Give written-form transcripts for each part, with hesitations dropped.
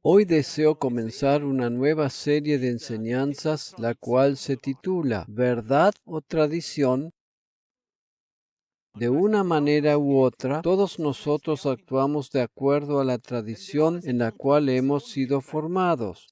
Hoy deseo comenzar una nueva serie de enseñanzas, la cual se titula ¿Verdad o tradición? De una manera u otra, todos nosotros actuamos de acuerdo a la tradición en la cual hemos sido formados.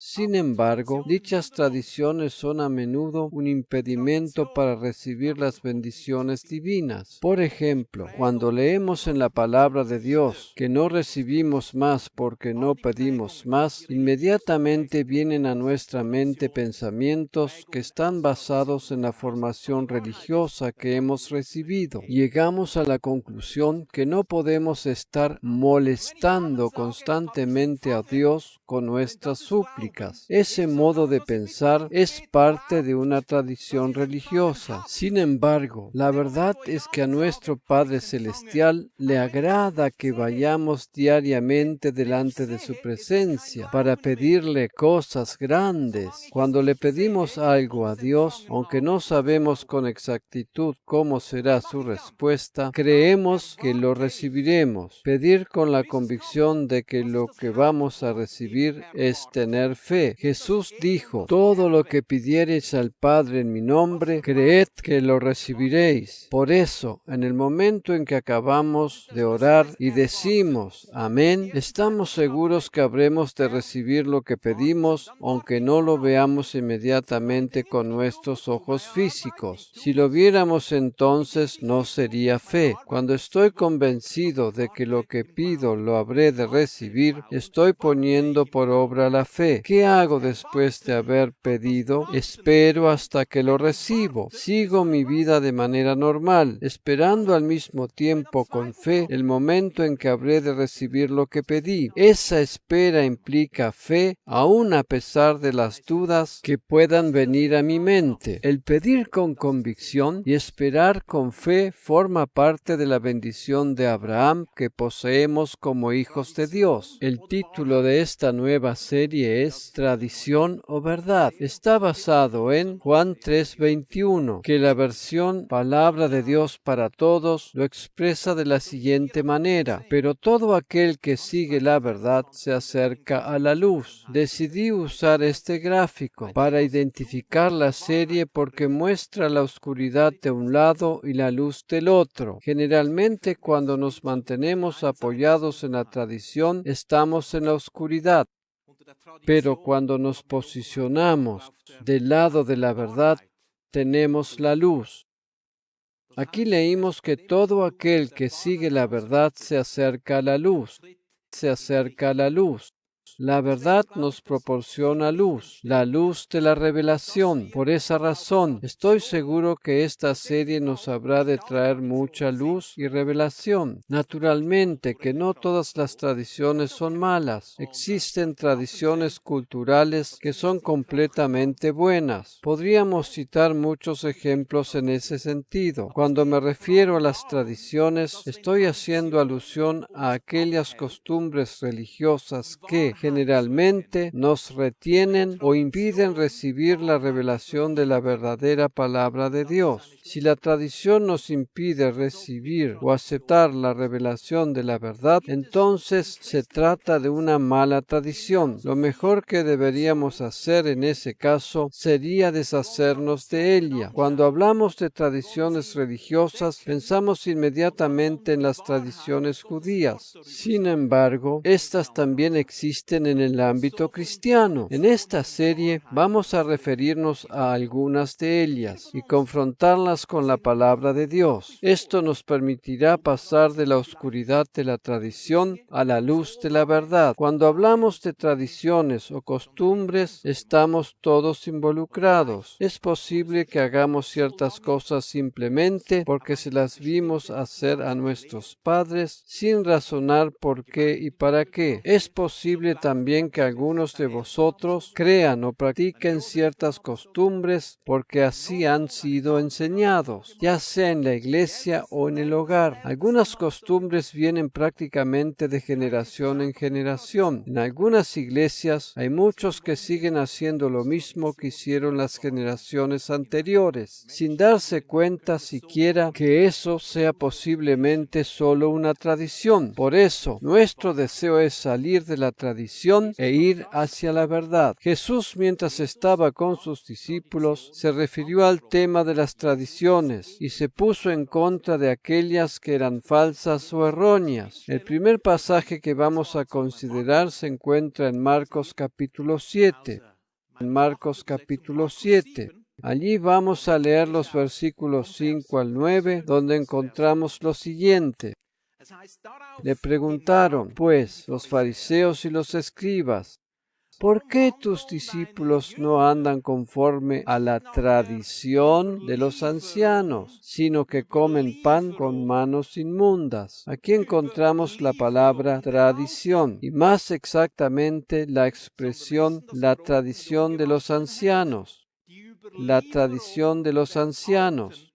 Sin embargo, dichas tradiciones son a menudo un impedimento para recibir las bendiciones divinas. Por ejemplo, cuando leemos en la palabra de Dios que no recibimos más porque no pedimos más, inmediatamente vienen a nuestra mente pensamientos que están basados en la formación religiosa que hemos recibido. Llegamos a la conclusión que no podemos estar molestando constantemente a Dios con nuestras súplicas. Ese modo de pensar es parte de una tradición religiosa. Sin embargo, la verdad es que a nuestro Padre Celestial le agrada que vayamos diariamente delante de su presencia para pedirle cosas grandes. Cuando le pedimos algo a Dios, aunque no sabemos con exactitud cómo será su respuesta, creemos que lo recibiremos. Pedir con la convicción de que lo que vamos a recibir es tener fe. Jesús dijo: todo lo que pidiereis al Padre en mi nombre, creed que lo recibiréis. Por eso, en el momento en que acabamos de orar y decimos amén, estamos seguros que habremos de recibir lo que pedimos, aunque no lo veamos inmediatamente con nuestros ojos físicos. Si lo viéramos entonces, no sería fe. Cuando estoy convencido de que lo que pido lo habré de recibir, estoy poniendo por obra la fe. ¿Qué hago después de haber pedido? Espero hasta que lo recibo. Sigo mi vida de manera normal, esperando al mismo tiempo con fe el momento en que habré de recibir lo que pedí. Esa espera implica fe, aun a pesar de las dudas que puedan venir a mi mente. El pedir con convicción y esperar con fe forma parte de la bendición de Abraham que poseemos como hijos de Dios. El título de esta nueva serie es Tradición o Verdad. Está basado en Juan 3:21, que la versión Palabra de Dios para Todos lo expresa de la siguiente manera: pero todo aquel que sigue la verdad se acerca a la luz. Decidí usar este gráfico para identificar la serie porque muestra la oscuridad de un lado y la luz del otro. Generalmente, cuando nos mantenemos apoyados en la tradición, estamos en la oscuridad. Pero cuando nos posicionamos del lado de la verdad, tenemos la luz. Aquí leímos que todo aquel que sigue la verdad se acerca a la luz. Se acerca a la luz. La verdad nos proporciona luz, la luz de la revelación. Por esa razón, estoy seguro que esta serie nos habrá de traer mucha luz y revelación. Naturalmente que no todas las tradiciones son malas. Existen tradiciones culturales que son completamente buenas. Podríamos citar muchos ejemplos en ese sentido. Cuando me refiero a las tradiciones, estoy haciendo alusión a aquellas costumbres religiosas que generalmente nos retienen o impiden recibir la revelación de la verdadera palabra de Dios. Si la tradición nos impide recibir o aceptar la revelación de la verdad, entonces se trata de una mala tradición. Lo mejor que deberíamos hacer en ese caso sería deshacernos de ella. Cuando hablamos de tradiciones religiosas, pensamos inmediatamente en las tradiciones judías. Sin embargo, estas también existen en el ámbito cristiano. En esta serie vamos a referirnos a algunas de ellas y confrontarlas con la palabra de Dios. Esto nos permitirá pasar de la oscuridad de la tradición a la luz de la verdad. Cuando hablamos de tradiciones o costumbres, estamos todos involucrados. Es posible que hagamos ciertas cosas simplemente porque se las vimos hacer a nuestros padres sin razonar por qué y para qué. Es posible también que algunos de vosotros crean o practiquen ciertas costumbres porque así han sido enseñados, ya sea en la iglesia o en el hogar. Algunas costumbres vienen prácticamente de generación en generación. En algunas iglesias hay muchos que siguen haciendo lo mismo que hicieron las generaciones anteriores, sin darse cuenta siquiera que eso sea posiblemente solo una tradición. Por eso, nuestro deseo es salir de la tradición e ir hacia la verdad. Jesús, mientras estaba con sus discípulos, se refirió al tema de las tradiciones y se puso en contra de aquellas que eran falsas o erróneas. El primer pasaje que vamos a considerar se encuentra en Marcos capítulo 7. En Marcos capítulo 7. Allí vamos a leer los versículos 5 al 9, donde encontramos lo siguiente. Le preguntaron, pues, los fariseos y los escribas: ¿por qué tus discípulos no andan conforme a la tradición de los ancianos, sino que comen pan con manos inmundas? Aquí encontramos la palabra tradición, y más exactamente la expresión la tradición de los ancianos. La tradición de los ancianos.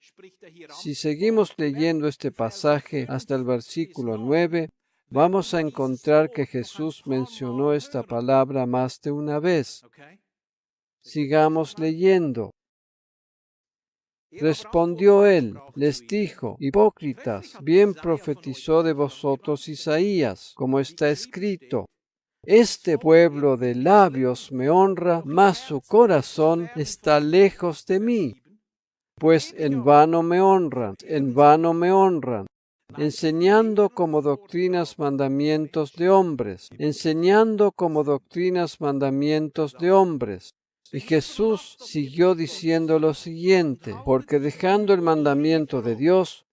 Si seguimos leyendo este pasaje hasta el versículo 9, vamos a encontrar que Jesús mencionó esta palabra más de una vez. Sigamos leyendo. Respondió él, les dijo: hipócritas, bien profetizó de vosotros Isaías, como está escrito: este pueblo de labios me honra, mas su corazón está lejos de mí. Pues en vano me honran, enseñando como doctrinas mandamientos de hombres, Y Jesús siguió diciendo lo siguiente: porque dejando el mandamiento de Dios,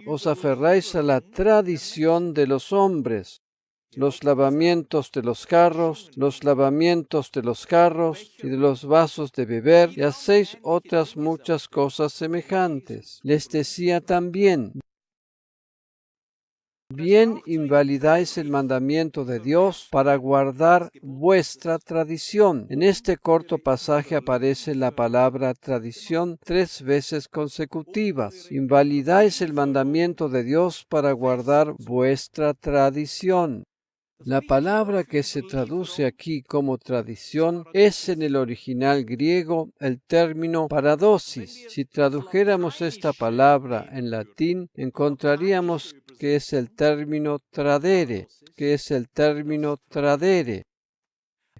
os aferráis a la tradición de los hombres, los lavamientos de los carros y de los vasos de beber, y hacéis otras muchas cosas semejantes. Les decía también: bien invalidáis el mandamiento de Dios para guardar vuestra tradición. En este corto pasaje aparece la palabra tradición 3 veces consecutivas. Invalidáis el mandamiento de Dios para guardar vuestra tradición. La palabra que se traduce aquí como tradición es en el original griego el término paradosis. Si tradujéramos esta palabra en latín, encontraríamos que es el término tradere.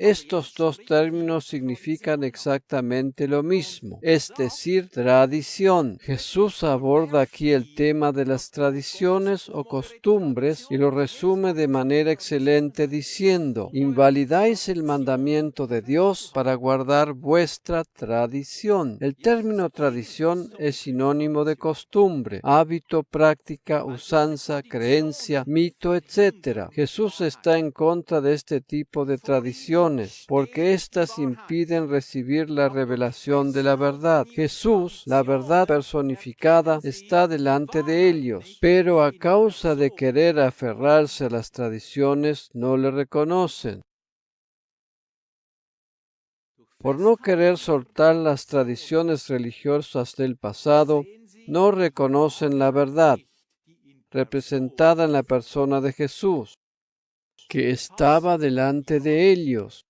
Estos dos términos significan exactamente lo mismo, es decir, tradición. Jesús aborda aquí el tema de las tradiciones o costumbres y lo resume de manera excelente diciendo: invalidáis el mandamiento de Dios para guardar vuestra tradición. El término tradición es sinónimo de costumbre, hábito, práctica, usanza, creencia, mito, etc. Jesús está en contra de este tipo de tradición, porque éstas impiden recibir la revelación de la verdad. Jesús, la verdad personificada, está delante de ellos, pero a causa de querer aferrarse a las tradiciones, no le reconocen. Por no querer soltar las tradiciones religiosas del pasado, no reconocen la verdad, representada en la persona de Jesús, que estaba delante de ellos.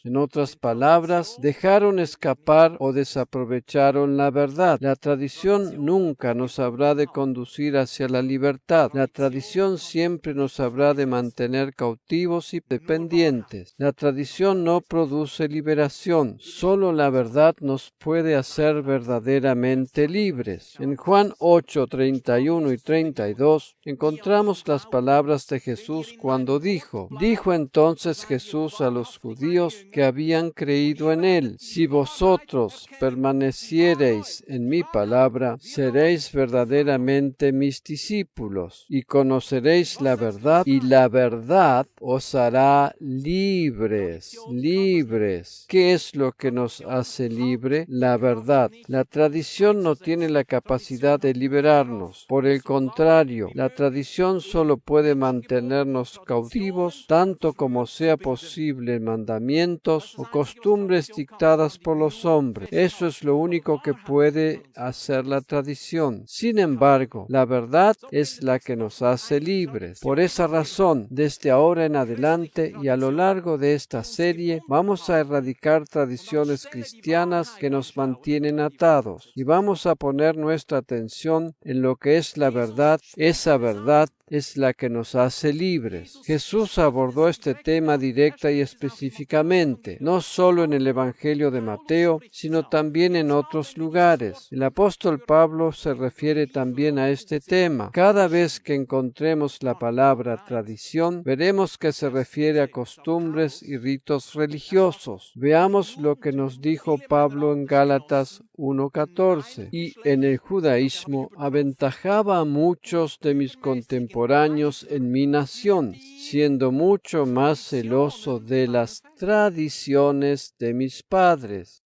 En otras palabras, dejaron escapar o desaprovecharon la verdad. La tradición nunca nos habrá de conducir hacia la libertad. La tradición siempre nos habrá de mantener cautivos y dependientes. La tradición no produce liberación. Solo la verdad nos puede hacer verdaderamente libres. En Juan 8, 31 y 32 encontramos las palabras de Jesús cuando dijo entonces Jesús a los judíos que habían creído en él: si vosotros permaneciereis en mi palabra, seréis verdaderamente mis discípulos, y conoceréis la verdad, y la verdad os hará libres. Libres. ¿Qué es lo que nos hace libre? La verdad. La tradición no tiene la capacidad de liberarnos. Por el contrario, la tradición solo puede mantenernos cautivos, tanto como sea posible, en mandamientos o costumbres dictadas por los hombres. Eso es lo único que puede hacer la tradición. Sin embargo, la verdad es la que nos hace libres. Por esa razón, desde ahora en adelante y a lo largo de esta serie, vamos a erradicar tradiciones cristianas que nos mantienen atados, y vamos a poner nuestra atención en lo que es la verdad. Esa verdad es la que nos hace libres. Jesús abordó este tema directa y específicamente, no solo en el Evangelio de Mateo, sino también en otros lugares. El apóstol Pablo se refiere también a este tema. Cada vez que encontremos la palabra tradición, veremos que se refiere a costumbres y ritos religiosos. Veamos lo que nos dijo Pablo en Gálatas 1:14. Y en el judaísmo aventajaba a muchos de mis contemporáneos en mi nación, siendo mucho más celoso de las tradiciones de mis padres.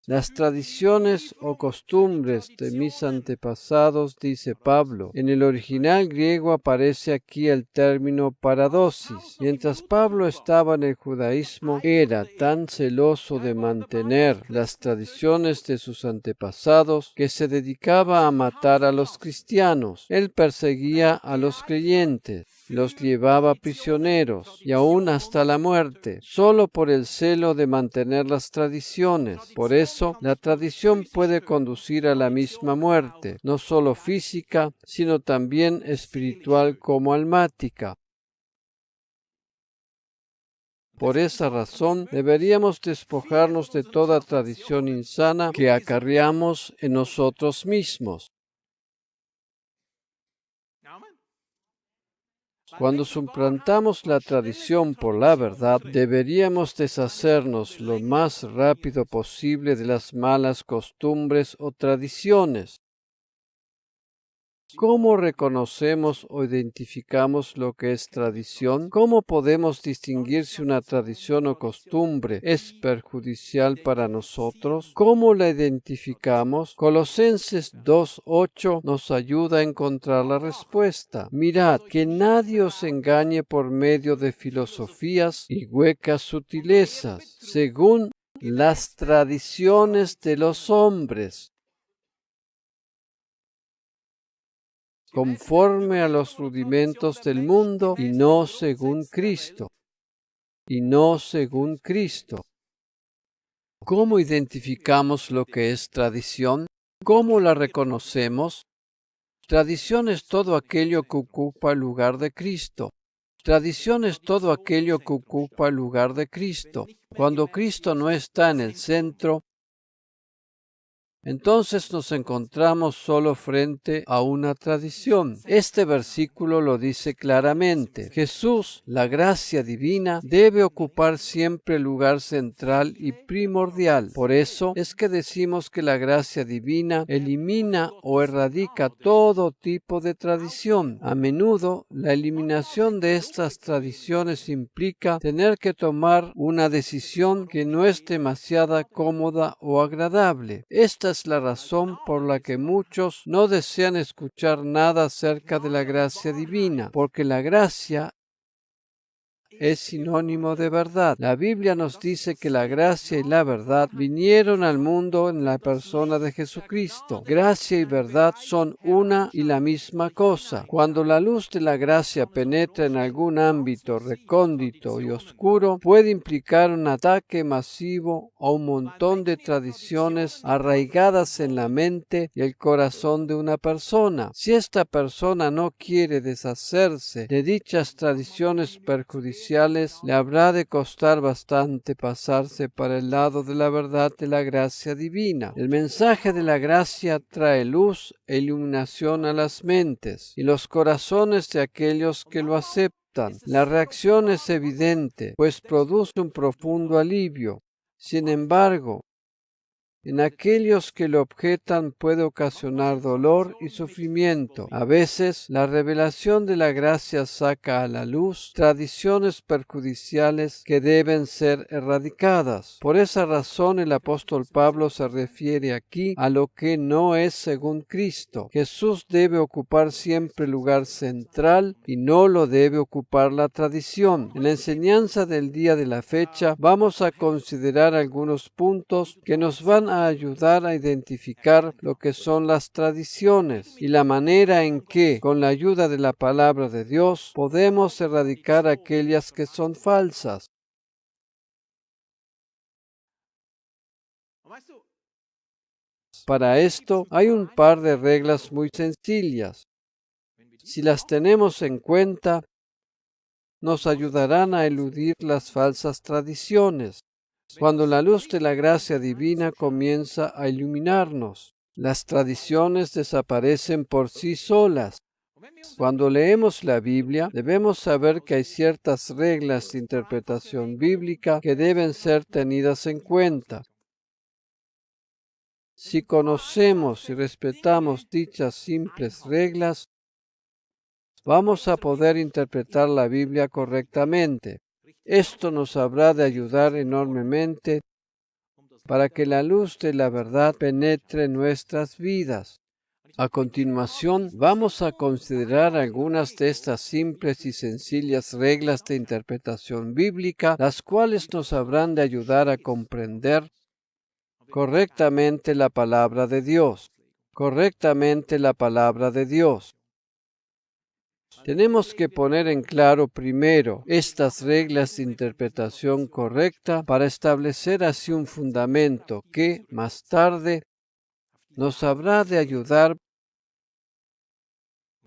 Las tradiciones o costumbres de mis antepasados, dice Pablo. En el original griego aparece aquí el término paradosis. Mientras Pablo estaba en el judaísmo, era tan celoso de mantener las tradiciones de sus antepasados que se dedicaba a matar a los cristianos. Él perseguía a los creyentes, los llevaba prisioneros y aún hasta la muerte, solo por el celo de mantener las tradiciones. Por eso, la tradición puede conducir a la misma muerte, no solo física, sino también espiritual como almática. Por esa razón, deberíamos despojarnos de toda tradición insana que acarreamos en nosotros mismos. Cuando suplantamos la tradición por la verdad, deberíamos deshacernos lo más rápido posible de las malas costumbres o tradiciones. ¿Cómo reconocemos o identificamos lo que es tradición? ¿Cómo podemos distinguir si una tradición o costumbre es perjudicial para nosotros? ¿Cómo la identificamos? Colosenses 2:8 nos ayuda a encontrar la respuesta. Mirad, que nadie os engañe por medio de filosofías y huecas sutilezas, según las tradiciones de los hombres, conforme a los rudimentos del mundo, y no según Cristo. Y no según Cristo. ¿Cómo identificamos lo que es tradición? ¿Cómo la reconocemos? Tradición es todo aquello que ocupa el lugar de Cristo. Tradición es todo aquello que ocupa el lugar de Cristo. Cuando Cristo no está en el centro, entonces nos encontramos solo frente a una tradición. Este versículo lo dice claramente. Jesús, la gracia divina, debe ocupar siempre el lugar central y primordial. Por eso es que decimos que la gracia divina elimina o erradica todo tipo de tradición. A menudo, la eliminación de estas tradiciones implica tener que tomar una decisión que no es demasiado cómoda o agradable. Esta es la razón por la que muchos no desean escuchar nada acerca de la gracia divina, porque la gracia es sinónimo de verdad. La Biblia nos dice que la gracia y la verdad vinieron al mundo en la persona de Jesucristo. Gracia y verdad son una y la misma cosa. Cuando la luz de la gracia penetra en algún ámbito recóndito y oscuro, puede implicar un ataque masivo a un montón de tradiciones arraigadas en la mente y el corazón de una persona. Si esta persona no quiere deshacerse de dichas tradiciones perjudiciales, le habrá de costar bastante pasarse para el lado de la verdad de la gracia divina. El mensaje de la gracia trae luz e iluminación a las mentes y los corazones de aquellos que lo aceptan. objetan. La reacción es evidente, pues produce un profundo alivio. Sin embargo, en aquellos que lo objetan puede ocasionar dolor y sufrimiento. A veces, la revelación de la gracia saca a la luz tradiciones perjudiciales que deben ser erradicadas. Por esa razón, el apóstol Pablo se refiere aquí a lo que no es según Cristo. Jesús debe ocupar siempre el lugar central y no lo debe ocupar la tradición. En la enseñanza del día de la fecha, vamos a considerar algunos puntos que nos van a ayudar a identificar lo que son las tradiciones y la manera en que, con la ayuda de la palabra de Dios, podemos erradicar aquellas que son falsas. Para esto hay un par de reglas muy sencillas. Si las tenemos en cuenta, nos ayudarán a eludir las falsas tradiciones. Cuando la luz de la gracia divina comienza a iluminarnos, las tradiciones desaparecen por sí solas. Cuando leemos la Biblia, debemos saber que hay ciertas reglas de interpretación bíblica que deben ser tenidas en cuenta. Si conocemos y respetamos dichas simples reglas, vamos a poder interpretar la Biblia correctamente. Esto nos habrá de ayudar enormemente para que la luz de la verdad penetre en nuestras vidas. A continuación, vamos a considerar algunas de estas simples y sencillas reglas de interpretación bíblica, las cuales nos habrán de ayudar a comprender correctamente la palabra de Dios. Correctamente la palabra de Dios. Tenemos que poner en claro primero estas reglas de interpretación correcta para establecer así un fundamento que, más tarde, nos habrá de ayudar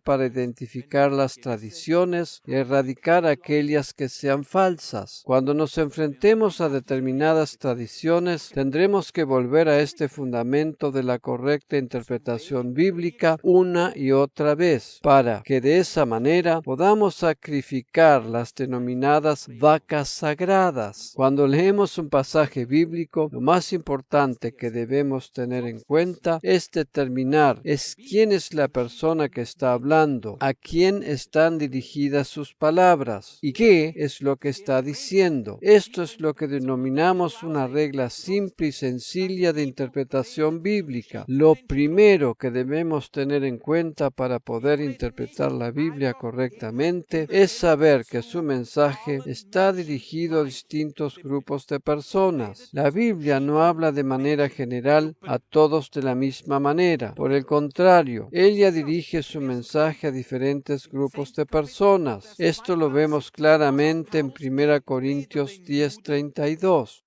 para identificar las tradiciones y erradicar aquellas que sean falsas. Cuando nos enfrentemos a determinadas tradiciones, tendremos que volver a este fundamento de la correcta interpretación bíblica una y otra vez, para que de esa manera podamos sacrificar las denominadas vacas sagradas. Cuando leemos un pasaje bíblico, lo más importante que debemos tener en cuenta es determinar quién es la persona que está hablando, a quién están dirigidas sus palabras y qué es lo que está diciendo. Esto es lo que denominamos una regla simple y sencilla de interpretación bíblica. Lo primero que debemos tener en cuenta para poder interpretar la Biblia correctamente es saber que su mensaje está dirigido a distintos grupos de personas. La Biblia no habla de manera general a todos de la misma manera. Por el contrario, ella dirige su mensaje a diferentes grupos de personas. Esto lo vemos claramente en 1 Corintios 10:32.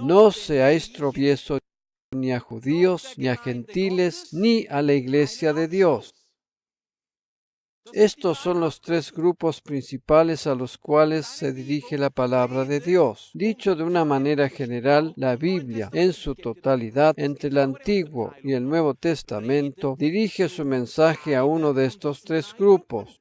No seáis tropiezo ni a judíos, ni a gentiles, ni a la iglesia de Dios. Estos son los tres grupos principales a los cuales se dirige la palabra de Dios. Dicho de una manera general, la Biblia, en su totalidad, entre el Antiguo y el Nuevo Testamento, dirige su mensaje a uno de estos tres grupos.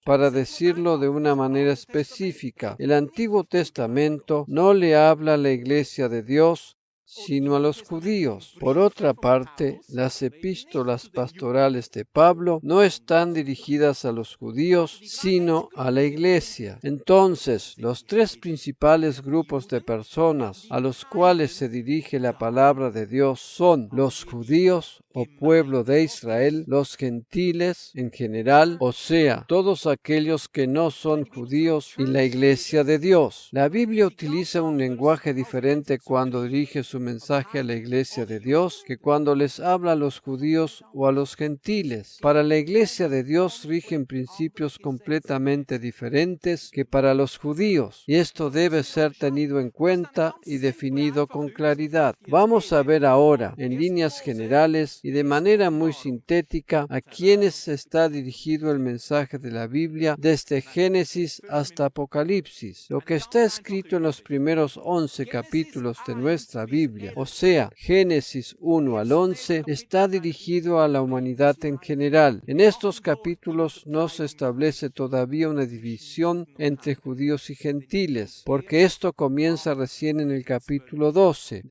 Para decirlo de una manera específica, el Antiguo Testamento no le habla a la iglesia de Dios, sino a los judíos. Por otra parte, las epístolas pastorales de Pablo no están dirigidas a los judíos, sino a la iglesia. Entonces, los tres principales grupos de personas a los cuales se dirige la palabra de Dios son los judíos, o pueblo de Israel, los gentiles en general, o sea, todos aquellos que no son judíos, y la iglesia de Dios. La Biblia utiliza un lenguaje diferente cuando dirige su mensaje a la iglesia de Dios que cuando les habla a los judíos o a los gentiles. Para la iglesia de Dios rigen principios completamente diferentes que para los judíos, y esto debe ser tenido en cuenta y definido con claridad. Vamos a ver ahora, en líneas generales, y de manera muy sintética a quienes está dirigido el mensaje de la Biblia desde Génesis hasta Apocalipsis. Lo que está escrito en los primeros 11 capítulos de nuestra Biblia, o sea, Génesis 1 al 11, está dirigido a la humanidad en general. En estos capítulos no se establece todavía una división entre judíos y gentiles, porque esto comienza recién en el capítulo 12.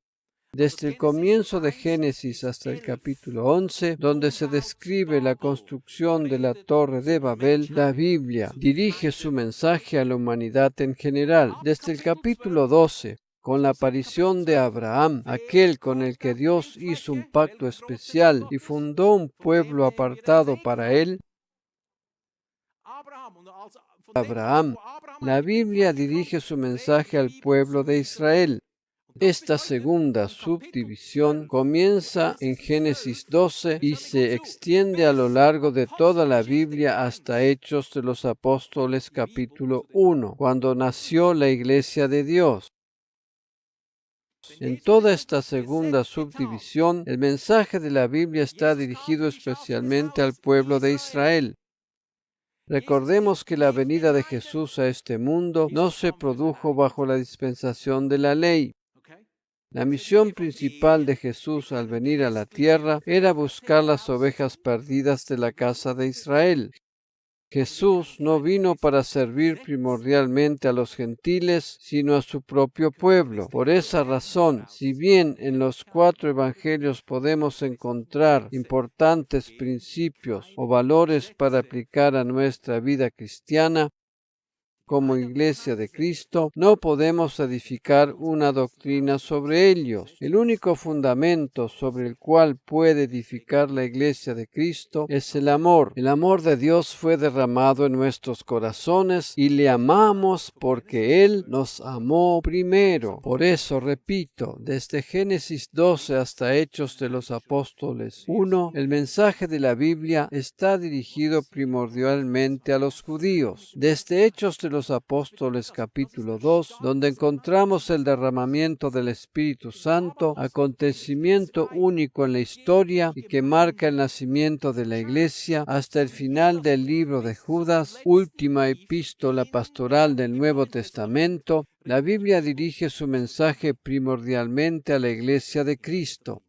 Desde el comienzo de Génesis hasta el capítulo 11, donde se describe la construcción de la Torre de Babel, la Biblia dirige su mensaje a la humanidad en general. Desde el capítulo 12, con la aparición de Abraham, aquel con el que Dios hizo un pacto especial y fundó un pueblo apartado para él, Abraham, la Biblia dirige su mensaje al pueblo de Israel. Esta segunda subdivisión comienza en Génesis 12 y se extiende a lo largo de toda la Biblia hasta Hechos de los Apóstoles capítulo 1, cuando nació la Iglesia de Dios. En toda esta segunda subdivisión, el mensaje de la Biblia está dirigido especialmente al pueblo de Israel. Recordemos que la venida de Jesús a este mundo no se produjo bajo la dispensación de la ley. La misión principal de Jesús al venir a la tierra era buscar las ovejas perdidas de la casa de Israel. Jesús no vino para servir primordialmente a los gentiles, sino a su propio pueblo. Por esa razón, si bien en los 4 evangelios podemos encontrar importantes principios o valores para aplicar a nuestra vida cristiana, como Iglesia de Cristo, no podemos edificar una doctrina sobre ellos. El único fundamento sobre el cual puede edificar la Iglesia de Cristo es el amor. El amor de Dios fue derramado en nuestros corazones y le amamos porque Él nos amó primero. Por eso, repito, desde Génesis 12 hasta Hechos de los Apóstoles 1, el mensaje de la Biblia está dirigido primordialmente a los judíos. Desde Hechos de los Apóstoles capítulo 2, donde encontramos el derramamiento del Espíritu Santo, acontecimiento único en la historia y que marca el nacimiento de la Iglesia, hasta el final del libro de Judas, última epístola pastoral del Nuevo Testamento, la Biblia dirige su mensaje primordialmente a la Iglesia de Cristo.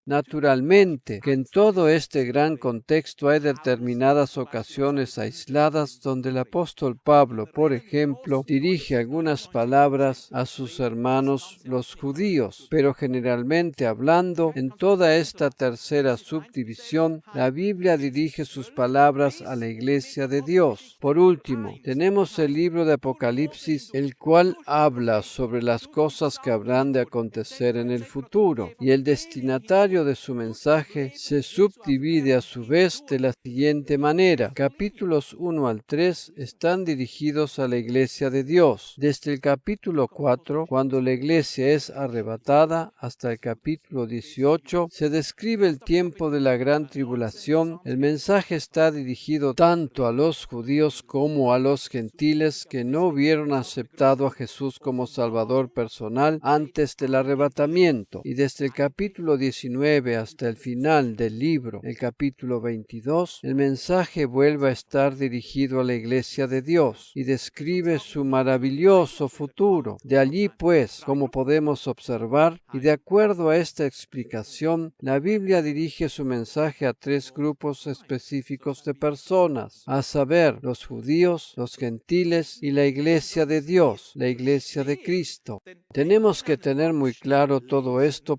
Naturalmente que en todo este gran contexto hay determinadas ocasiones aisladas donde el apóstol Pablo, por ejemplo, dirige algunas palabras a sus hermanos los judíos, pero generalmente hablando, en toda esta tercera subdivisión, la Biblia dirige sus palabras a la Iglesia de Dios. Por último, tenemos el libro de Apocalipsis, el cual habla sobre las cosas que habrán de acontecer en el futuro, y el destinatario de su mensaje se subdivide a su vez de la siguiente manera. Capítulos 1 al 3 están dirigidos a la Iglesia de Dios. Desde el capítulo 4, cuando la Iglesia es arrebatada, hasta el capítulo 18, se describe el tiempo de la gran tribulación. El mensaje está dirigido tanto a los judíos como a los gentiles que no hubieron aceptado a Jesús como Salvador personal antes del arrebatamiento. Y desde el capítulo 19 hasta el final del libro, el capítulo 22, el mensaje vuelve a estar dirigido a la Iglesia de Dios y describe su maravilloso futuro. De allí, pues, como podemos observar, y de acuerdo a esta explicación, la Biblia dirige su mensaje a 3 grupos específicos de personas, a saber, los judíos, los gentiles y la Iglesia de Dios, la Iglesia de Cristo. Tenemos que tener muy claro todo esto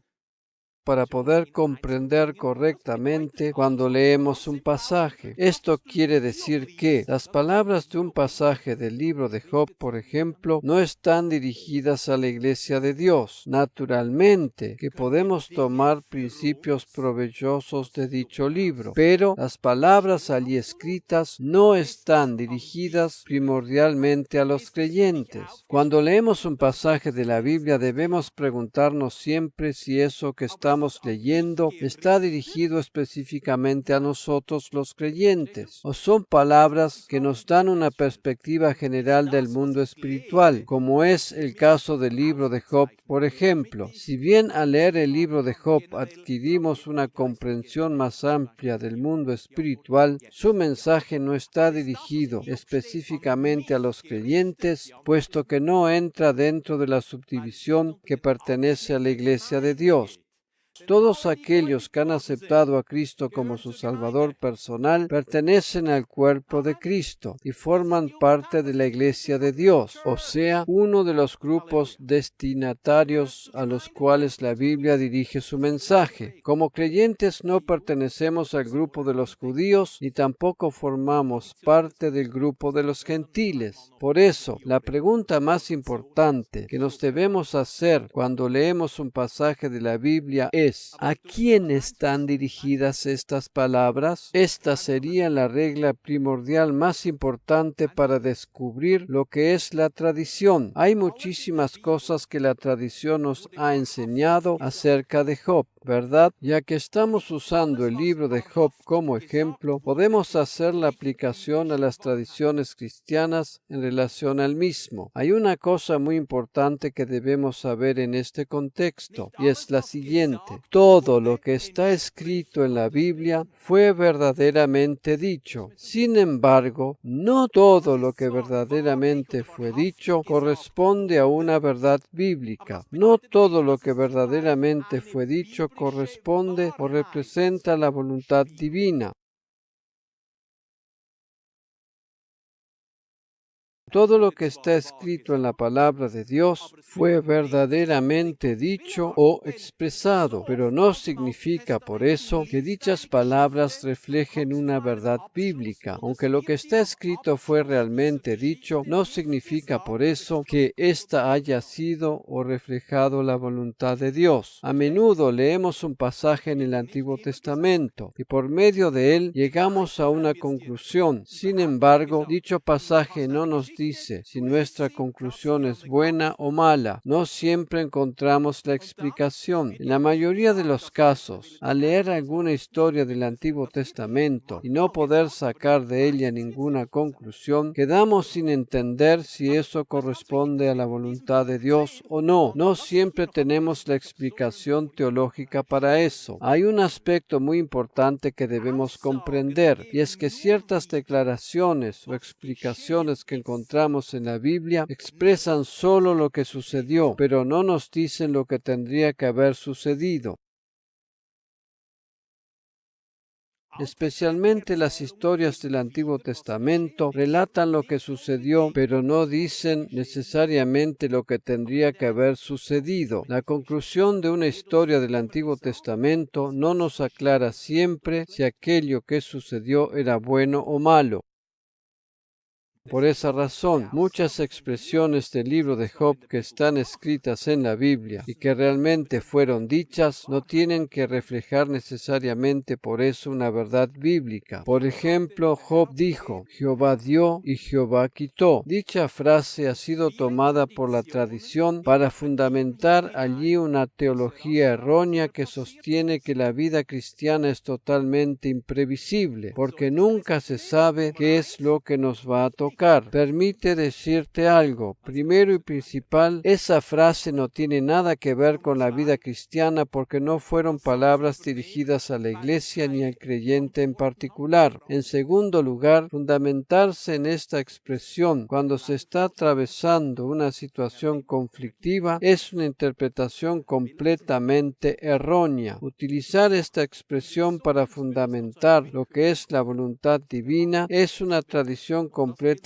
para poder comprender correctamente cuando leemos un pasaje. Esto quiere decir que las palabras de un pasaje del libro de Job, por ejemplo, no están dirigidas a la Iglesia de Dios. Naturalmente que podemos tomar principios provechosos de dicho libro, pero las palabras allí escritas no están dirigidas primordialmente a los creyentes. Cuando leemos un pasaje de la Biblia debemos preguntarnos siempre si eso que está estamos leyendo está dirigido específicamente a nosotros los creyentes, o son palabras que nos dan una perspectiva general del mundo espiritual, como es el caso del libro de Job, por ejemplo. Si bien al leer el libro de Job adquirimos una comprensión más amplia del mundo espiritual, su mensaje no está dirigido específicamente a los creyentes, puesto que no entra dentro de la subdivisión que pertenece a la Iglesia de Dios. Todos aquellos que han aceptado a Cristo como su Salvador personal pertenecen al cuerpo de Cristo y forman parte de la Iglesia de Dios, o sea, uno de los grupos destinatarios a los cuales la Biblia dirige su mensaje. Como creyentes no pertenecemos al grupo de los judíos ni tampoco formamos parte del grupo de los gentiles. Por eso, la pregunta más importante que nos debemos hacer cuando leemos un pasaje de la Biblia es: ¿a quién están dirigidas estas palabras? Esta sería la regla primordial más importante para descubrir lo que es la tradición. Hay muchísimas cosas que la tradición nos ha enseñado acerca de Job, ¿verdad? Ya que estamos usando el libro de Job como ejemplo, podemos hacer la aplicación a las tradiciones cristianas en relación al mismo. Hay una cosa muy importante que debemos saber en este contexto, y es la siguiente: todo lo que está escrito en la Biblia fue verdaderamente dicho. Sin embargo, no todo lo que verdaderamente fue dicho corresponde a una verdad bíblica. No todo lo que verdaderamente fue dicho corresponde o representa la voluntad divina. Todo lo que está escrito en la palabra de Dios fue verdaderamente dicho o expresado, pero no significa por eso que dichas palabras reflejen una verdad bíblica. Aunque lo que está escrito fue realmente dicho, no significa por eso que ésta haya sido o reflejado la voluntad de Dios. A menudo leemos un pasaje en el Antiguo Testamento y por medio de él llegamos a una conclusión. Sin embargo, dicho pasaje no nos dice si nuestra conclusión es buena o mala. No siempre encontramos la explicación. En la mayoría de los casos, al leer alguna historia del Antiguo Testamento y no poder sacar de ella ninguna conclusión, quedamos sin entender si eso corresponde a la voluntad de Dios o no. No siempre tenemos la explicación teológica para eso. Hay un aspecto muy importante que debemos comprender, y es que ciertas declaraciones o explicaciones que encontramos en la Biblia expresan solo lo que sucedió, pero no nos dicen lo que tendría que haber sucedido. Especialmente las historias del Antiguo Testamento relatan lo que sucedió, pero no dicen necesariamente lo que tendría que haber sucedido. La conclusión de una historia del Antiguo Testamento no nos aclara siempre si aquello que sucedió era bueno o malo. Por esa razón, muchas expresiones del libro de Job que están escritas en la Biblia y que realmente fueron dichas no tienen que reflejar necesariamente por eso una verdad bíblica. Por ejemplo, Job dijo: Jehová dio y Jehová quitó. Dicha frase ha sido tomada por la tradición para fundamentar allí una teología errónea que sostiene que la vida cristiana es totalmente imprevisible, porque nunca se sabe qué es lo que nos va a tocar. Permite decirte algo. Primero y principal, esa frase no tiene nada que ver con la vida cristiana porque no fueron palabras dirigidas a la iglesia ni al creyente en particular. En segundo lugar, fundamentarse en esta expresión cuando se está atravesando una situación conflictiva es una interpretación completamente errónea. Utilizar esta expresión para fundamentar lo que es la voluntad divina es una tradición completamente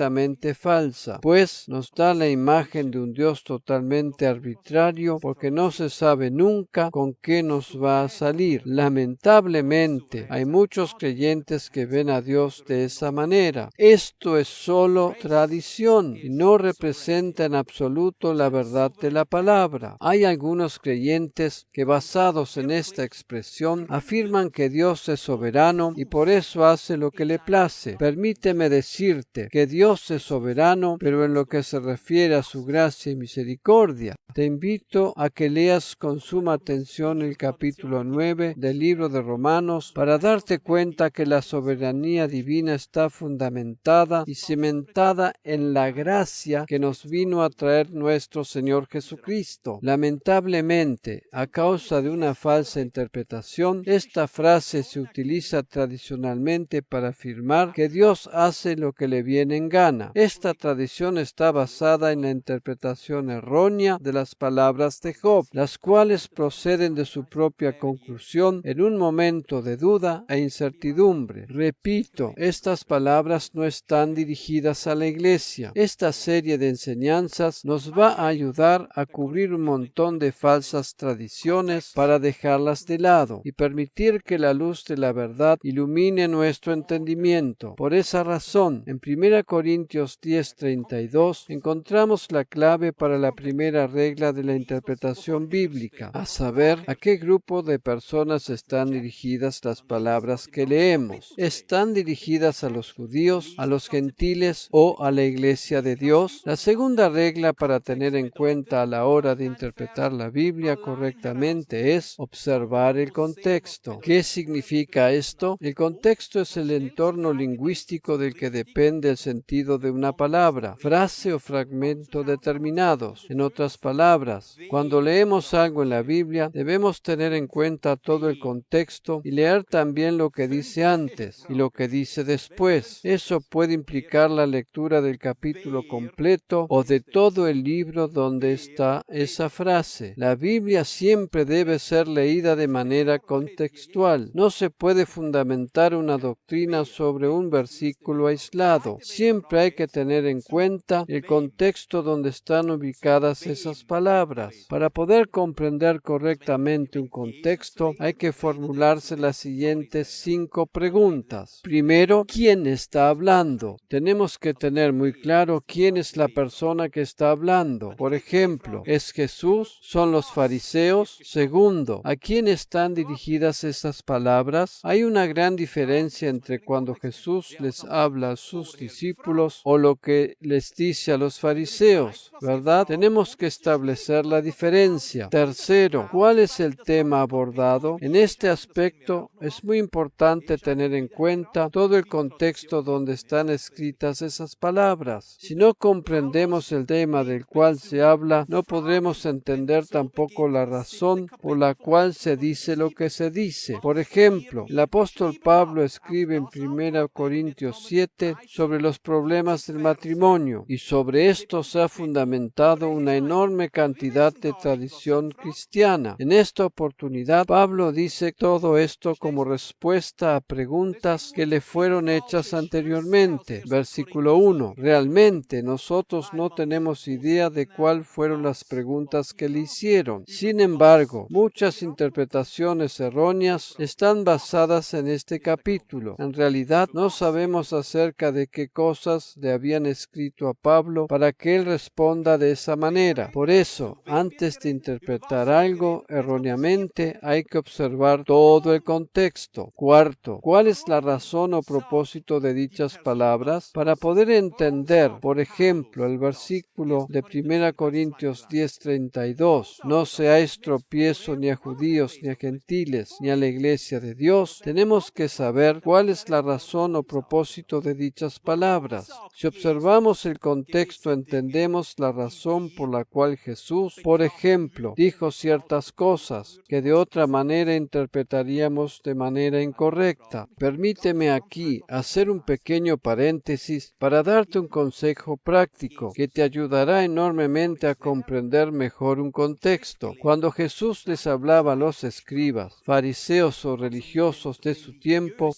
falsa, pues nos da la imagen de un Dios totalmente arbitrario porque no se sabe nunca con qué nos va a salir. Lamentablemente, hay muchos creyentes que ven a Dios de esa manera. Esto es solo tradición y no representa en absoluto la verdad de la palabra. Hay algunos creyentes que, basados en esta expresión, afirman que Dios es soberano y por eso hace lo que le place. Permíteme decirte que Dios Dios es soberano, pero en lo que se refiere a su gracia y misericordia. Te invito a que leas con suma atención el capítulo 9 del libro de Romanos para darte cuenta que la soberanía divina está fundamentada y cimentada en la gracia que nos vino a traer nuestro Señor Jesucristo. Lamentablemente, a causa de una falsa interpretación, esta frase se utiliza tradicionalmente para afirmar que Dios hace lo que le viene en gana. Esta tradición está basada en la interpretación errónea de las palabras de Job, las cuales proceden de su propia conclusión en un momento de duda e incertidumbre. Repito, estas palabras no están dirigidas a la iglesia. Esta serie de enseñanzas nos va a ayudar a cubrir un montón de falsas tradiciones para dejarlas de lado y permitir que la luz de la verdad ilumine nuestro entendimiento. Por esa razón, en 1 Corintios 10:32 encontramos la clave para la primera regla de la interpretación bíblica, a saber, a qué grupo de personas están dirigidas las palabras que leemos. ¿Están dirigidas a los judíos, a los gentiles o a la iglesia de Dios? La segunda regla para tener en cuenta a la hora de interpretar la Biblia correctamente es observar el contexto. ¿Qué significa esto? El contexto es el entorno lingüístico del que depende el sentido de una palabra, frase o fragmento determinados. En otras palabras, cuando leemos algo en la Biblia, debemos tener en cuenta todo el contexto y leer también lo que dice antes y lo que dice después. Eso puede implicar la lectura del capítulo completo o de todo el libro donde está esa frase. La Biblia siempre debe ser leída de manera contextual. No se puede fundamentar una doctrina sobre un versículo aislado. Siempre hay que tener en cuenta el contexto donde están ubicadas esas palabras. Para poder comprender correctamente un contexto, hay que formularse las siguientes 5 preguntas. Primero, ¿quién está hablando? Tenemos que tener muy claro quién es la persona que está hablando. Por ejemplo, ¿es Jesús? ¿Son los fariseos? Segundo, ¿a quién están dirigidas esas palabras? Hay una gran diferencia entre cuando Jesús les habla a sus discípulos o lo que les dice a los fariseos, ¿verdad? Tenemos que establecer la diferencia. Tercero, ¿cuál es el tema abordado? En este aspecto es muy importante tener en cuenta todo el contexto donde están escritas esas palabras. Si no comprendemos el tema del cual se habla, no podremos entender tampoco la razón por la cual se dice lo que se dice. Por ejemplo, el apóstol Pablo escribe en 1 Corintios 7 sobre los problemas del matrimonio y sobre esto se ha fundamentado una enorme cantidad de tradición cristiana. En esta oportunidad, Pablo dice todo esto como respuesta a preguntas que le fueron hechas anteriormente. Versículo 1. Realmente nosotros no tenemos idea de cuáles fueron las preguntas que le hicieron. Sin embargo, muchas interpretaciones erróneas están basadas en este capítulo. En realidad, no sabemos acerca de qué cosas le habían escrito a Pablo para que él responda de esa manera. Por eso, antes de interpretar algo erróneamente, hay que observar todo el contexto. Cuarto, ¿cuál es la razón o propósito de dichas palabras? Para poder entender, por ejemplo, el versículo de 1 Corintios 10:32, no seáis tropiezo ni a judíos, ni a gentiles, ni a la iglesia de Dios, tenemos que saber cuál es la razón o propósito de dichas palabras. Si observamos el contexto, entendemos la razón por la cual Jesús, por ejemplo, dijo ciertas cosas que de otra manera interpretaríamos de manera incorrecta. Permíteme aquí hacer un pequeño paréntesis para darte un consejo práctico que te ayudará enormemente a comprender mejor un contexto. Cuando Jesús les hablaba a los escribas, fariseos o religiosos de su tiempo,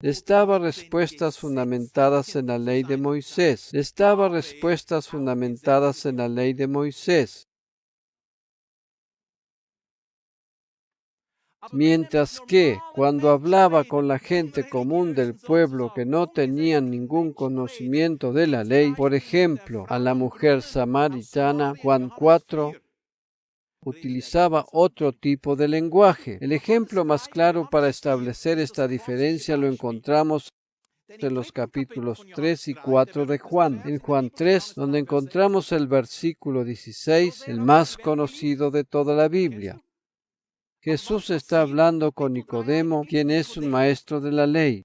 les daba respuestas fundamentadas en la ley de Moisés. Mientras que, cuando hablaba con la gente común del pueblo que no tenían ningún conocimiento de la ley, por ejemplo, a la mujer samaritana, Juan 4, utilizaba otro tipo de lenguaje. El ejemplo más claro para establecer esta diferencia lo encontramos en los capítulos 3 y 4 de Juan. En Juan 3, donde encontramos el versículo 16, el más conocido de toda la Biblia. Jesús está hablando con Nicodemo, quien es un maestro de la ley.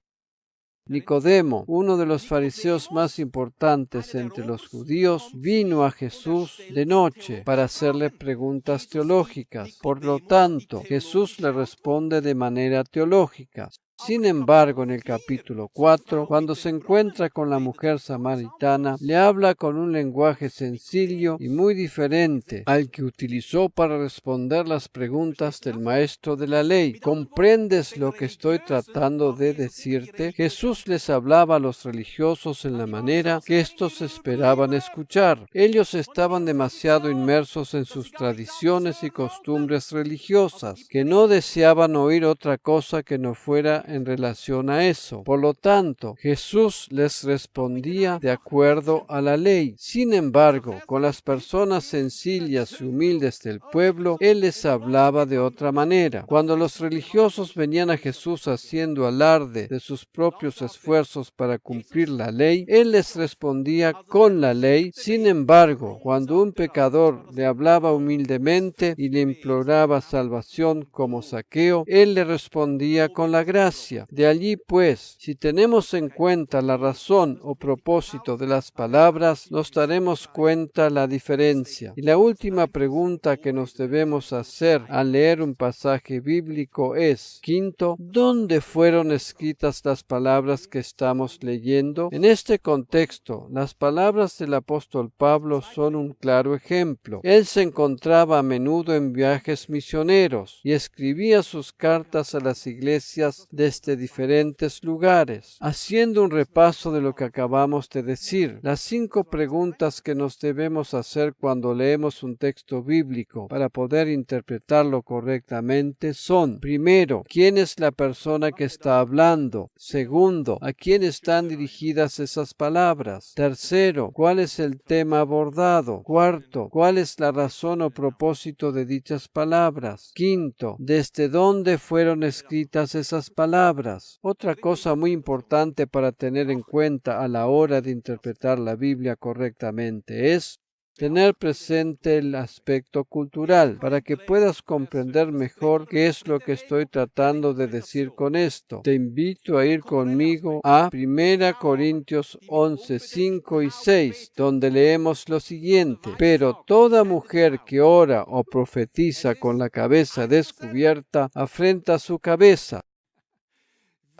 Nicodemo, uno de los fariseos más importantes entre los judíos, vino a Jesús de noche para hacerle preguntas teológicas. Por lo tanto, Jesús le responde de manera teológica. Sin embargo, en el capítulo 4, cuando se encuentra con la mujer samaritana, le habla con un lenguaje sencillo y muy diferente al que utilizó para responder las preguntas del maestro de la ley. ¿Comprendes lo que estoy tratando de decirte? Jesús les hablaba a los religiosos en la manera que estos esperaban escuchar. Ellos estaban demasiado inmersos en sus tradiciones y costumbres religiosas, que no deseaban oír otra cosa que no fuera en relación a eso. Por lo tanto, Jesús les respondía de acuerdo a la ley. Sin embargo, con las personas sencillas y humildes del pueblo, Él les hablaba de otra manera. Cuando los religiosos venían a Jesús haciendo alarde de sus propios esfuerzos para cumplir la ley, Él les respondía con la ley. Sin embargo, cuando un pecador le hablaba humildemente y le imploraba salvación como Zaqueo, Él le respondía con la gracia. De allí, pues, si tenemos en cuenta la razón o propósito de las palabras, nos daremos cuenta la diferencia. Y la última pregunta que nos debemos hacer al leer un pasaje bíblico es, quinto, ¿dónde fueron escritas las palabras que estamos leyendo? En este contexto, las palabras del apóstol Pablo son un claro ejemplo. Él se encontraba a menudo en viajes misioneros y escribía sus cartas a las iglesias desde diferentes lugares. Haciendo un repaso de lo que acabamos de decir, las 5 preguntas que nos debemos hacer cuando leemos un texto bíblico para poder interpretarlo correctamente son: primero, ¿quién es la persona que está hablando? Segundo, ¿a quién están dirigidas esas palabras? Tercero, ¿cuál es el tema abordado? Cuarto, ¿cuál es la razón o propósito de dichas palabras? Quinto, ¿desde dónde fueron escritas esas palabras? Otra cosa muy importante para tener en cuenta a la hora de interpretar la Biblia correctamente es tener presente el aspecto cultural, para que puedas comprender mejor qué es lo que estoy tratando de decir con esto. Te invito a ir conmigo a 1 Corintios 11, 5 y 6, donde leemos lo siguiente: pero toda mujer que ora o profetiza con la cabeza descubierta afrenta su cabeza,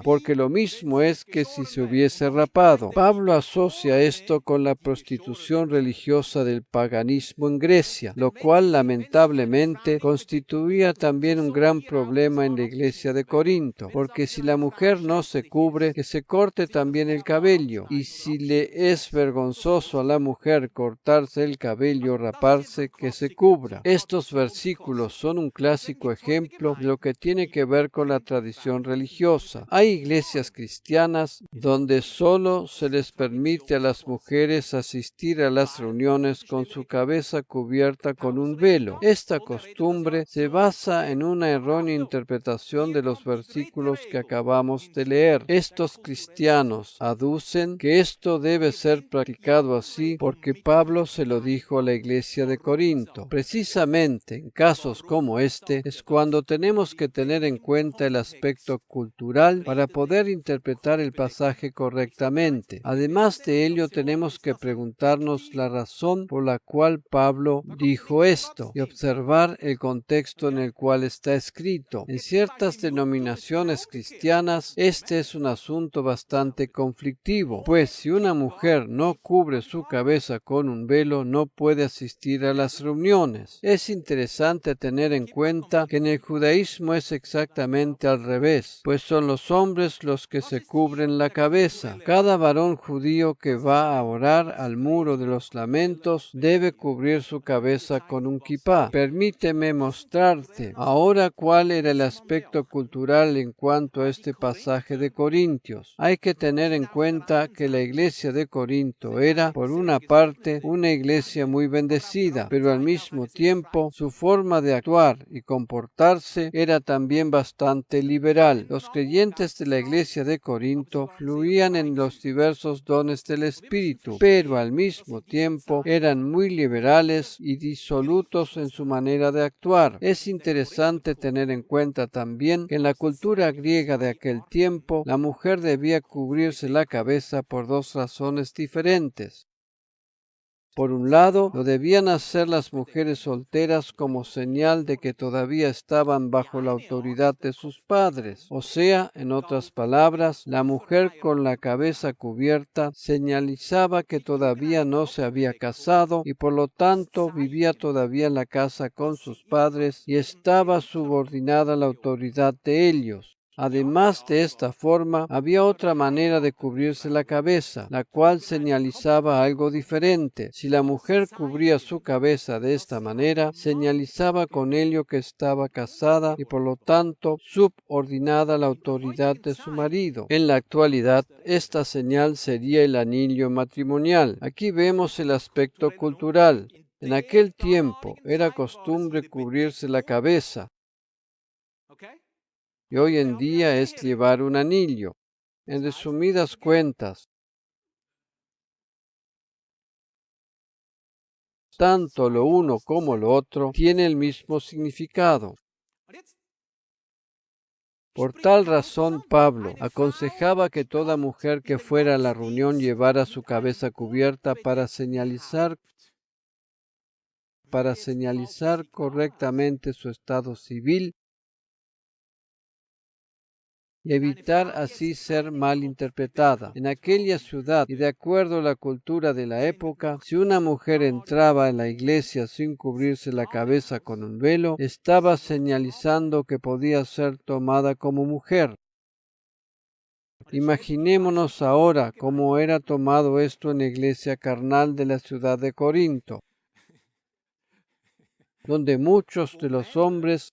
porque lo mismo es que si se hubiese rapado. Pablo asocia esto con la prostitución religiosa del paganismo en Grecia, lo cual lamentablemente constituía también un gran problema en la iglesia de Corinto, porque si la mujer no se cubre, que se corte también el cabello, y si le es vergonzoso a la mujer cortarse el cabello o raparse, que se cubra. Estos versículos son un clásico ejemplo de lo que tiene que ver con la tradición religiosa. Hay iglesias cristianas donde solo se les permite a las mujeres asistir a las reuniones con su cabeza cubierta con un velo. Esta costumbre se basa en una errónea interpretación de los versículos que acabamos de leer. Estos cristianos aducen que esto debe ser practicado así porque Pablo se lo dijo a la iglesia de Corinto. Precisamente en casos como este es cuando tenemos que tener en cuenta el aspecto cultural para poder interpretar el pasaje correctamente. Además de ello, tenemos que preguntarnos la razón por la cual Pablo dijo esto y observar el contexto en el cual está escrito. En ciertas denominaciones cristianas, este es un asunto bastante conflictivo, pues si una mujer no cubre su cabeza con un velo, no puede asistir a las reuniones. Es interesante tener en cuenta que en el judaísmo es exactamente al revés, pues son los hombres los que se cubren la cabeza. Cada varón judío que va a orar al muro de los lamentos debe cubrir su cabeza con un kipá. Permíteme mostrarte ahora cuál era el aspecto cultural en cuanto a este pasaje de Corintios. Hay que tener en cuenta que la iglesia de Corinto era, por una parte, una iglesia muy bendecida, pero al mismo tiempo su forma de actuar y comportarse era también bastante liberal. Los creyentes de la iglesia de Corinto fluían en los diversos dones del Espíritu, pero al mismo tiempo eran muy liberales y disolutos en su manera de actuar. Es interesante tener en cuenta también que en la cultura griega de aquel tiempo, la mujer debía cubrirse la cabeza por dos razones diferentes. Por un lado, lo debían hacer las mujeres solteras como señal de que todavía estaban bajo la autoridad de sus padres. O sea, en otras palabras, la mujer con la cabeza cubierta señalizaba que todavía no se había casado y por lo tanto vivía todavía en la casa con sus padres y estaba subordinada a la autoridad de ellos. Además de esta forma, había otra manera de cubrirse la cabeza, la cual señalizaba algo diferente. Si la mujer cubría su cabeza de esta manera, señalizaba con ello que estaba casada y por lo tanto subordinada a la autoridad de su marido. En la actualidad, esta señal sería el anillo matrimonial. Aquí vemos el aspecto cultural. En aquel tiempo era costumbre cubrirse la cabeza. Y hoy en día es llevar un anillo. En resumidas cuentas, tanto lo uno como lo otro tiene el mismo significado. Por tal razón, Pablo aconsejaba que toda mujer que fuera a la reunión llevara su cabeza cubierta para señalizar correctamente su estado civil y evitar así ser mal interpretada. En aquella ciudad y de acuerdo a la cultura de la época, si una mujer entraba en la iglesia sin cubrirse la cabeza con un velo, estaba señalizando que podía ser tomada como mujer. Imaginémonos ahora cómo era tomado esto en la iglesia carnal de la ciudad de Corinto, donde muchos de los hombres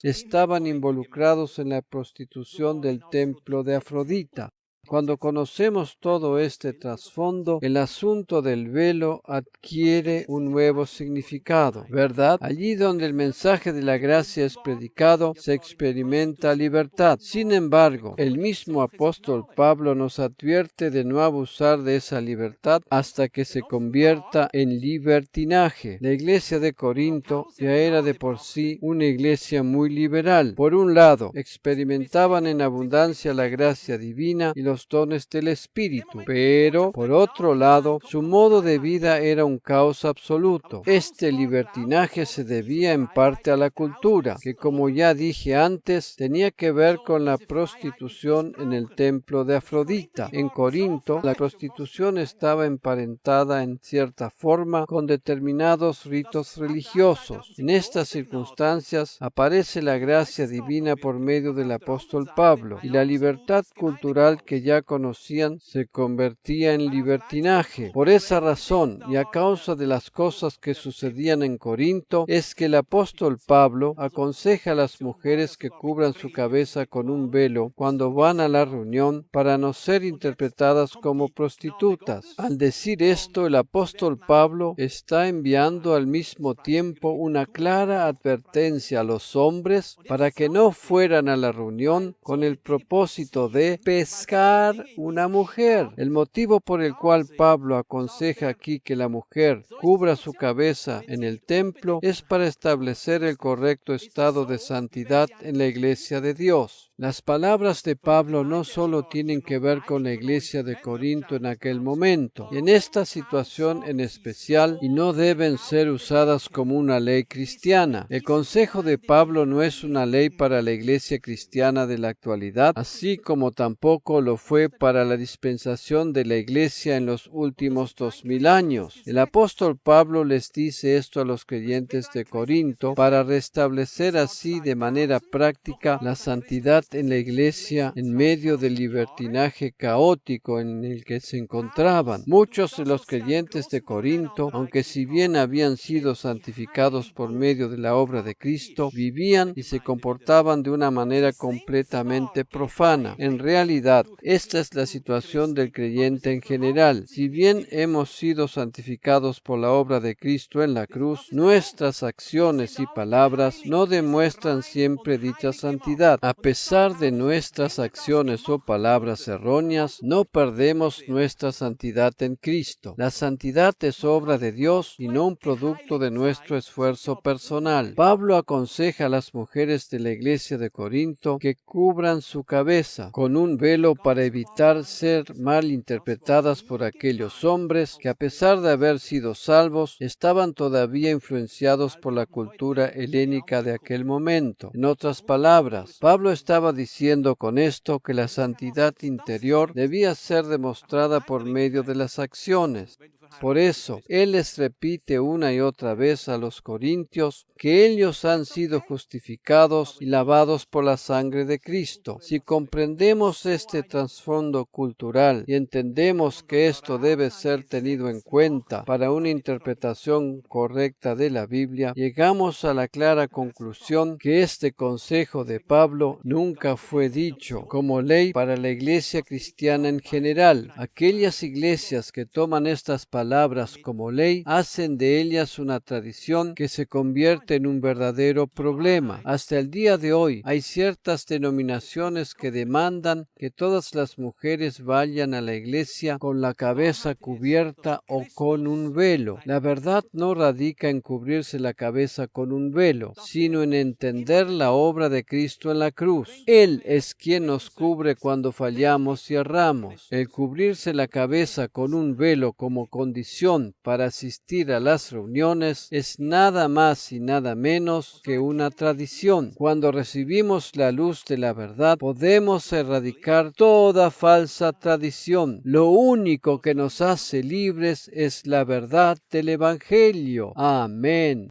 estaban involucrados en la prostitución del templo de Afrodita. Cuando conocemos todo este trasfondo, el asunto del velo adquiere un nuevo significado, ¿verdad? Allí donde el mensaje de la gracia es predicado, se experimenta libertad. Sin embargo, el mismo apóstol Pablo nos advierte de no abusar de esa libertad hasta que se convierta en libertinaje. La iglesia de Corinto ya era de por sí una iglesia muy liberal. Por un lado, experimentaban en abundancia la gracia divina y los dones del Espíritu, pero por otro lado, su modo de vida era un caos absoluto. Este libertinaje se debía en parte a la cultura, que como ya dije antes, tenía que ver con la prostitución en el templo de Afrodita. En Corinto, la prostitución estaba emparentada en cierta forma con determinados ritos religiosos. En estas circunstancias aparece la gracia divina por medio del apóstol Pablo y la libertad cultural que ya conocían se convertía en libertinaje. Por esa razón y a causa de las cosas que sucedían en Corinto, es que el apóstol Pablo aconseja a las mujeres que cubran su cabeza con un velo cuando van a la reunión para no ser interpretadas como prostitutas. Al decir esto, el apóstol Pablo está enviando al mismo tiempo una clara advertencia a los hombres para que no fueran a la reunión con el propósito de pescar una mujer. El motivo por el cual Pablo aconseja aquí que la mujer cubra su cabeza en el templo es para establecer el correcto estado de santidad en la iglesia de Dios. Las palabras de Pablo no solo tienen que ver con la iglesia de Corinto en aquel momento, y en esta situación en especial, y no deben ser usadas como una ley cristiana. El consejo de Pablo no es una ley para la iglesia cristiana de la actualidad, así como tampoco lo fue para la dispensación de la iglesia en los últimos 2000 años. El apóstol Pablo les dice esto a los creyentes de Corinto para restablecer así de manera práctica la santidad en la iglesia en medio del libertinaje caótico en el que se encontraban. Muchos de los creyentes de Corinto, aunque si bien habían sido santificados por medio de la obra de Cristo, vivían y se comportaban de una manera completamente profana. En realidad, Esta es la situación del creyente en general. Si bien hemos sido santificados por la obra de Cristo en la cruz, nuestras acciones y palabras no demuestran siempre dicha santidad. A pesar de nuestras acciones o palabras erróneas, no perdemos nuestra santidad en Cristo. La santidad es obra de Dios y no un producto de nuestro esfuerzo personal. Pablo aconseja a las mujeres de la iglesia de Corinto que cubran su cabeza con un velo para evitar ser mal interpretadas por aquellos hombres que, a pesar de haber sido salvos, estaban todavía influenciados por la cultura helénica de aquel momento. En otras palabras, Pablo estaba diciendo con esto que la santidad interior debía ser demostrada por medio de las acciones. Por eso, él les repite una y otra vez a los corintios que ellos han sido justificados y lavados por la sangre de Cristo. Si comprendemos este trasfondo cultural y entendemos que esto debe ser tenido en cuenta para una interpretación correcta de la Biblia, llegamos a la clara conclusión que este consejo de Pablo nunca fue dicho como ley para la iglesia cristiana en general. Aquellas iglesias que toman estas palabras como ley hacen de ellas una tradición que se convierte en un verdadero problema. Hasta el día de hoy hay ciertas denominaciones que demandan que todas las mujeres vayan a la iglesia con la cabeza cubierta o con un velo. La verdad no radica en cubrirse la cabeza con un velo, sino en entender la obra de Cristo en la cruz. Él es quien nos cubre cuando fallamos y erramos. El cubrirse la cabeza con un velo como condición para asistir a las reuniones es nada más y nada menos que una tradición. Cuando recibimos la luz de la verdad, podemos erradicar toda falsa tradición. Lo único que nos hace libres es la verdad del Evangelio. Amén.